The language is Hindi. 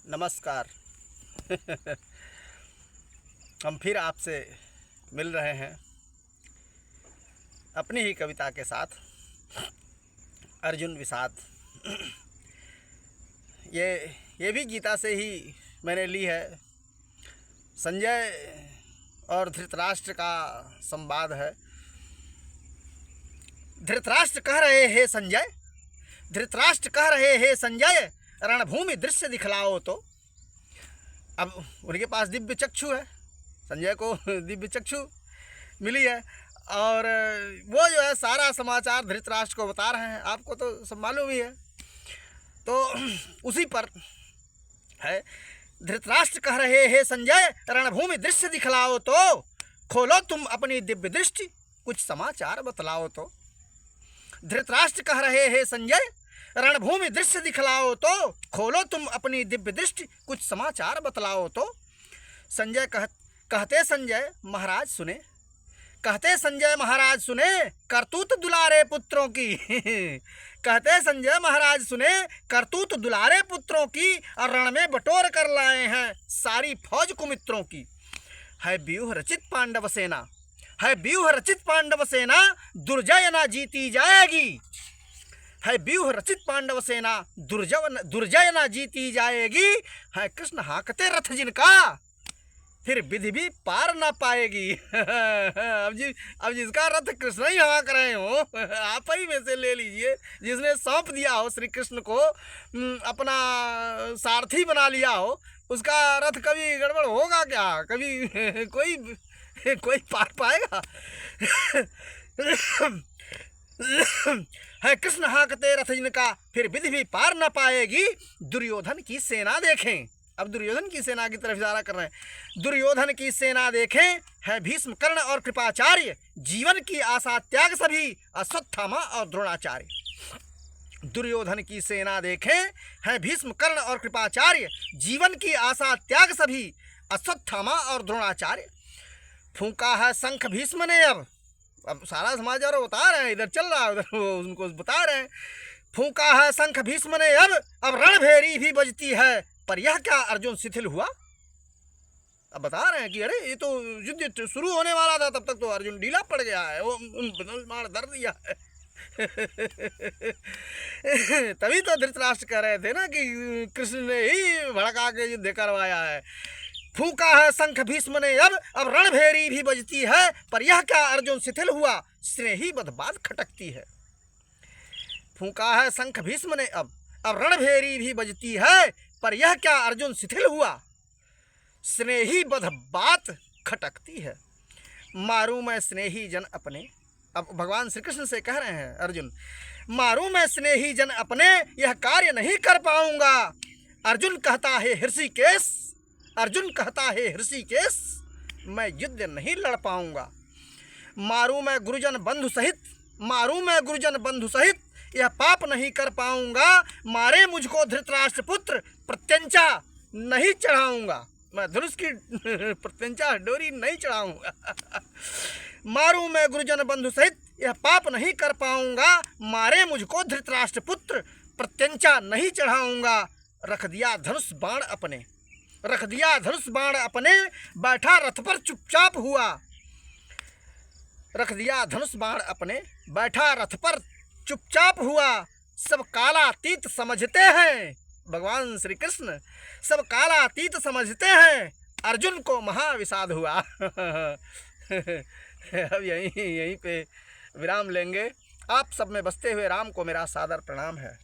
नमस्कार। हम फिर आपसे मिल रहे हैं अपनी ही कविता के साथ, अर्जुन विषाद। ये भी गीता से ही मैंने ली है। संजय और धृतराष्ट्र का संवाद है। धृतराष्ट्र कह रहे हैं संजय, धृतराष्ट्र कह रहे हैं संजय, रणभूमि दृश्य दिखलाओ तो। अब उनके पास दिव्य चक्षु है, संजय को दिव्य चक्षु मिली है और वो जो है सारा समाचार धृतराष्ट्र को बता रहे हैं। आपको तो सब मालूम ही है। तो उसी पर है, धृतराष्ट्र कह रहे हैं संजय, रणभूमि दृश्य दिखलाओ तो। खोलो तुम अपनी दिव्य दृष्टि, कुछ समाचार बतलाओ तो। धृतराष्ट्र कह रहे हैं संजय, रणभूमि दृश्य दिखलाओ तो। खोलो तुम अपनी दिव्य दृष्टि, कुछ समाचार बतलाओ तो। संजय कहते संजय महाराज सुने, कहते संजय महाराज सुने, करतूत दुलारे पुत्रों की। कहते संजय महाराज सुने, करतूत दुलारे पुत्रों की, और रण में बटोर कर लाए हैं सारी फौज कुमित्रों की। है व्यूह रचित पांडव सेना, है व्यूह रचित पांडव सेना, दुर्जय ना जीती जाएगी। है व्यूह रचित पांडव सेना, दुर्जय ना जीती जाएगी। है कृष्ण हाँकते रथ जिनका, फिर विधि भी पार ना पाएगी। अब जिसका रथ कृष्ण ही हाँक रहे हो, आप ही में से ले लीजिए। जिसने सौंप दिया हो श्री कृष्ण को, अपना सारथी बना लिया हो, उसका रथ कभी गड़बड़ होगा क्या? कभी कोई पार पाएगा? है कृष्ण हाँकते रथ जिनका, फिर विधि भी पार न पाएगी। दुर्योधन की सेना देखें, अब दुर्योधन की सेना की तरफ इशारा कर रहे हैं। दुर्योधन की सेना देखें, है भीष्म कर्ण और कृपाचार्य, जीवन की आशा त्याग सभी अश्वत्थामा और द्रोणाचार्य। दुर्योधन की सेना देखें, है भीष्म कर्ण और कृपाचार्य, जीवन की आशा त्याग सभी अश्वत्थामा और द्रोणाचार्य। फूंका है शंख भीष्म ने, अब सारा समाचार बता रहे हैं, इधर चल रहा है उधर उनको बता रहे हैं। फूंका है शंख भीष्म ने अब रणभेरी भी बजती है, पर यह क्या अर्जुन शिथिल हुआ। अब बता रहे हैं कि अरे ये तो युद्ध शुरू होने वाला था, तब तक तो अर्जुन ढीला पड़ गया है, वो मार दर दिया है। तभी तो धृतराष्ट्र कह रहे थे ना कि कृष्ण ने ही भड़का के युद्ध करवाया है। फूंका है शंख भीष्म ने अब रणभेरी भी बजती है, पर यह क्या अर्जुन शिथिल हुआ, स्नेही बदबाद खटकती है। फूंका है शंख भीष्म ने अब रणभेरी भी बजती है, पर यह क्या अर्जुन शिथिल हुआ, स्नेही बदबात खटकती है। मारूं मैं स्नेही जन अपने, अब भगवान श्री कृष्ण से कह रहे हैं अर्जुन, मारूं मैं स्नेही जन अपने, यह कार्य नहीं कर पाऊंगा। अर्जुन कहता है ऋषिकेश, अर्जुन कहता है ऋषिकेश, मैं युद्ध नहीं लड़ पाऊंगा। मारूं मैं गुरुजन बंधु सहित, मारूं मैं गुरुजन बंधु सहित, यह पाप नहीं कर पाऊंगा। मारे मुझको धृतराष्ट्र पुत्र, प्रत्यंचा नहीं चढ़ाऊंगा, मैं धनुष की प्रत्यंचा डोरी नहीं चढ़ाऊंगा। मारूं मैं गुरुजन बंधु सहित, यह पाप नहीं कर पाऊंगा। मारे मुझको धृतराष्ट्र पुत्र, प्रत्यंचा नहीं चढ़ाऊंगा। रख दिया धनुष बाण अपने, रख दिया धनुष बाण अपने, बैठा रथ पर चुपचाप हुआ। रख दिया धनुष बाण अपने, बैठा रथ पर चुपचाप हुआ। सब कालातीत समझते हैं, भगवान श्री कृष्ण सब कालातीत समझते हैं, अर्जुन को महाविषाद हुआ। अब यहीं पे विराम लेंगे। आप सब में बसते हुए राम को मेरा सादर प्रणाम है।